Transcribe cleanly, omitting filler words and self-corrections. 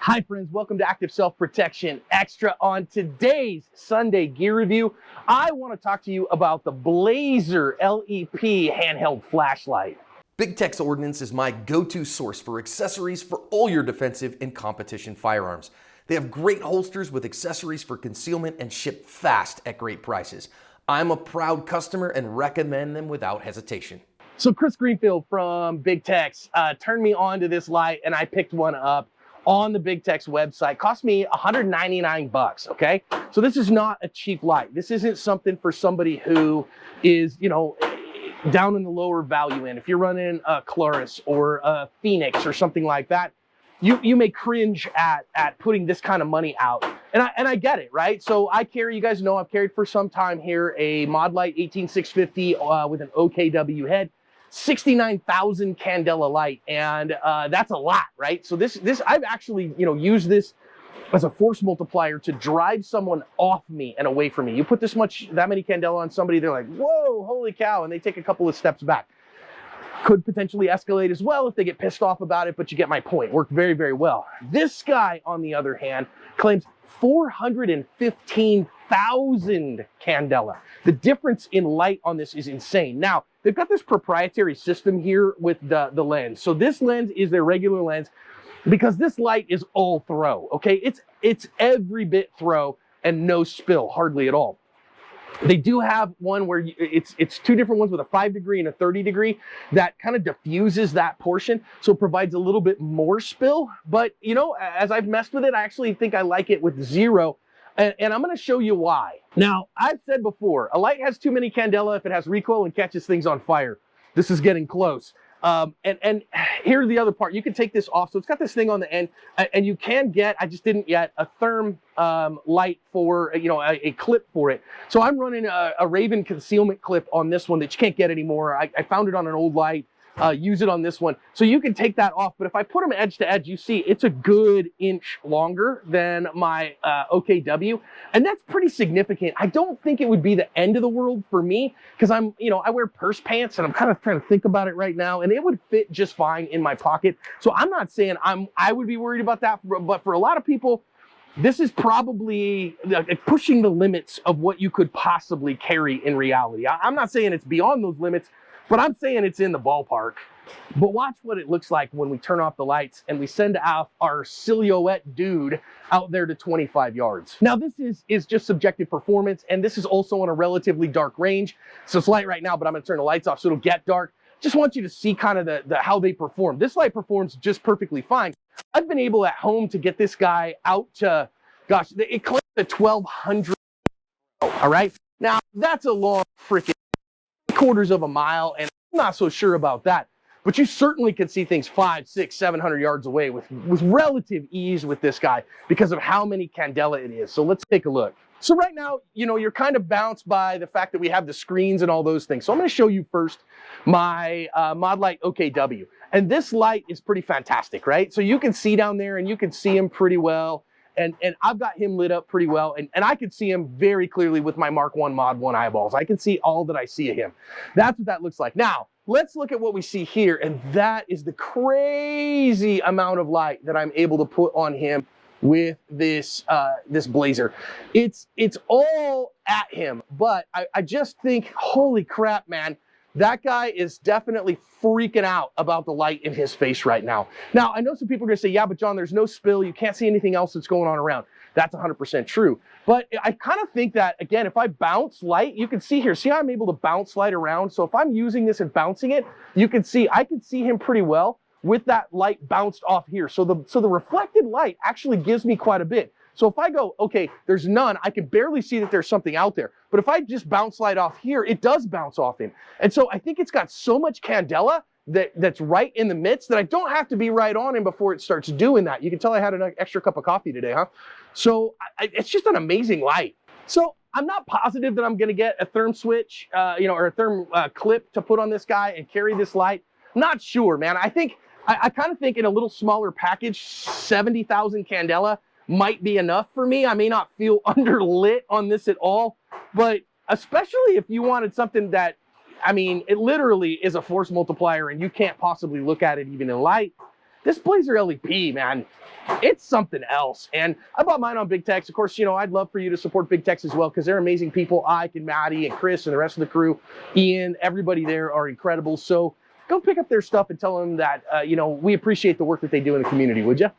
Hi friends, welcome to Active Self-Protection Extra. On today's Sunday gear review, I want to talk to you about the Blazer LEP handheld flashlight. Big Tex Ordinance is my go-to source for accessories for all your defensive and competition firearms. They have great holsters with accessories for concealment and ship fast at great prices. I'm a proud customer and recommend them without hesitation. So Chris Greenfield from Big Tex turned me on to this light and I picked one up on the Big Tex website. Cost me 199 bucks, okay? So this is not a cheap light. This isn't something for somebody who is, down in the lower value end. If you're running a Claris or a Phoenix or something like that, you may cringe at putting this kind of money out. And I get it, right? So I carry, you guys know I've carried for some time here, a Mod Light 18650 with an OKW head. 69,000 Candela light, and that's a lot, right? So this I've actually used this as a force multiplier to drive someone off me and away from me. You put that many Candela on somebody, they're like, whoa, holy cow, and they take a couple of steps back. Could potentially escalate as well if they get pissed off about it, but you get my point. Worked very, very well. This guy, on the other hand, claims 415,000 Candela. The difference in light on this is insane. Now, they've got this proprietary system here with the lens. So this lens is their regular lens because this light is all throw, okay? It's every bit throw and no spill, hardly at all. They do have one where it's two different ones with a 5 degree and a 30 degree that kind of diffuses that portion. So it provides a little bit more spill. But, as I've messed with it, I actually think I like it with zero. And I'm going to show you why. Now, I've said before, a light has too many Candela if it has recoil and catches things on fire. This is getting close. And here's the other part. You can take this off. So it's got this thing on the end, and you can get, I just didn't yet, a therm light for, a clip for it. So I'm running a Raven concealment clip on this one that you can't get anymore. I found it on an old light. Use it on this one. So you can take that off, but if I put them edge to edge, you see it's a good inch longer than my OKW, and that's pretty significant. I don't think it would be the end of the world for me because I wear purse pants and I'm kind of trying to think about it right now, and it would fit just fine in my pocket. So I'm not saying I would be worried about that, but for a lot of people, this is probably pushing the limits of what you could possibly carry in reality. I'm not saying it's beyond those limits, but I'm saying it's in the ballpark. But watch what it looks like when we turn off the lights and we send out our silhouette dude out there to 25 yards. Now this is just subjective performance, and this is also on a relatively dark range. So it's light right now, but I'm gonna turn the lights off so it'll get dark. Just want you to see kind of the how they perform. This light performs just perfectly fine. I've been able at home to get this guy out to, gosh, it claims the 1200, all right? Now that's a long freaking quarters of a mile, and I'm not so sure about that, but you certainly can see things 500, 600, 700 yards away with relative ease with this guy because of how many Candela it is. So let's take a look. So right now, you're kind of bounced by the fact that we have the screens and all those things. So I'm going to show you first my Mod Light OKW, and this light is pretty fantastic, right? So you can see down there and you can see him pretty well. And I've got him lit up pretty well, and I can see him very clearly with my Mark 1 Mod 1 eyeballs. I can see all that I see of him. That's what that looks like. Now, let's look at what we see here, and that is the crazy amount of light that I'm able to put on him with this this Blazer. It's all at him, but I just think, holy crap, man, that guy is definitely freaking out about the light in his face right now. Now, I know some people are gonna say, yeah, but John, there's no spill. You can't see anything else that's going on around. That's 100% true. But I kind of think that, again, if I bounce light, you can see here, see how I'm able to bounce light around? So if I'm using this and bouncing it, you can see, I can see him pretty well with that light bounced off here. So the reflected light actually gives me quite a bit. So if I go, okay, there's none, I can barely see that there's something out there. But if I just bounce light off here, it does bounce off him. And so I think it's got so much Candela that's right in the midst that I don't have to be right on him before it starts doing that. You can tell I had an extra cup of coffee today, huh? So it's just an amazing light. So I'm not positive that I'm gonna get a therm switch, or a therm clip to put on this guy and carry this light. Not sure, man. I kind of think in a little smaller package, 70,000 Candela might be enough for me. I may not feel underlit on this at all, but especially if you wanted something that, it literally is a force multiplier and you can't possibly look at it even in light. this Blazer LEP, man, it's something else. And I bought mine on Big Tex. Of course, you know, I'd love for you to support Big Tex as well, because they're amazing people. Ike and Maddie and Chris and the rest of the crew, Ian, everybody there are incredible. So go pick up their stuff and tell them that, you know, we appreciate the work that they do in the community, would you?